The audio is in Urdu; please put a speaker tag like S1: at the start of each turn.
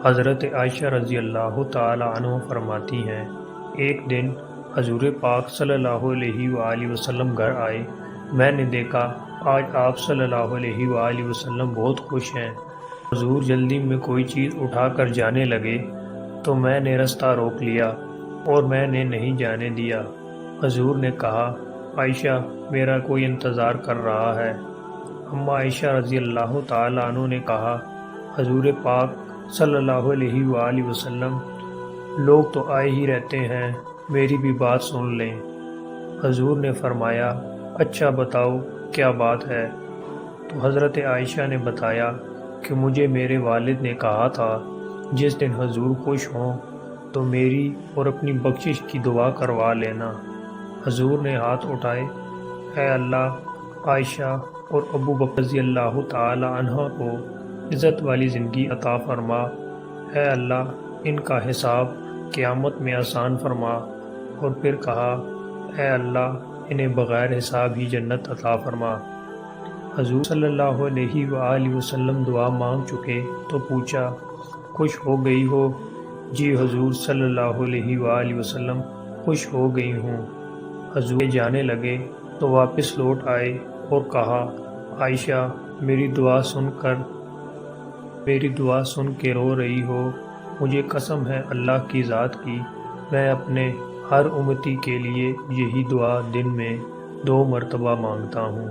S1: حضرت عائشہ رضی اللہ تعالی عنہ فرماتی ہیں، ایک دن حضور پاک صلی اللہ علیہ وآلہ وسلم گھر آئے۔ میں نے دیکھا آج آپ صلی اللہ علیہ وآلہ وسلم بہت خوش ہیں۔ حضور جلدی میں کوئی چیز اٹھا کر جانے لگے تو میں نے رستہ روک لیا اور میں نے نہیں جانے دیا۔ حضور نے کہا، عائشہ میرا کوئی انتظار کر رہا ہے۔ اما عائشہ رضی اللہ تعالی عنہ نے کہا، حضور پاک صلی اللہ علیہ وآلہ وسلم لوگ تو آئے ہی رہتے ہیں، میری بھی بات سن لیں۔ حضور نے فرمایا، اچھا بتاؤ کیا بات ہے؟ تو حضرت عائشہ نے بتایا کہ مجھے میرے والد نے کہا تھا جس دن حضور خوش ہوں تو میری اور اپنی بخشش کی دعا کروا لینا۔ حضور نے ہاتھ اٹھائے، اے اللہ عائشہ اور ابو بکر رضی اللہ تعالی عنہ کو عزت والی زندگی عطا فرما۔ اے اللہ ان کا حساب قیامت میں آسان فرما۔ اور پھر کہا، اے اللہ انہیں بغیر حساب ہی جنت عطا فرما۔ حضور صلی اللہ علیہ وآلہ وسلم دعا مانگ چکے تو پوچھا، خوش ہو گئی ہو؟ جی حضور صلی اللہ علیہ وآلہ وسلم خوش ہو گئی ہوں۔ حضور جانے لگے تو واپس لوٹ آئے اور کہا، عائشہ میری دعا سن کے رو رہی ہو؟ مجھے قسم ہے اللہ کی ذات کی، میں اپنے ہر امتی کے لیے یہی دعا دن میں 2 مرتبہ مانگتا ہوں۔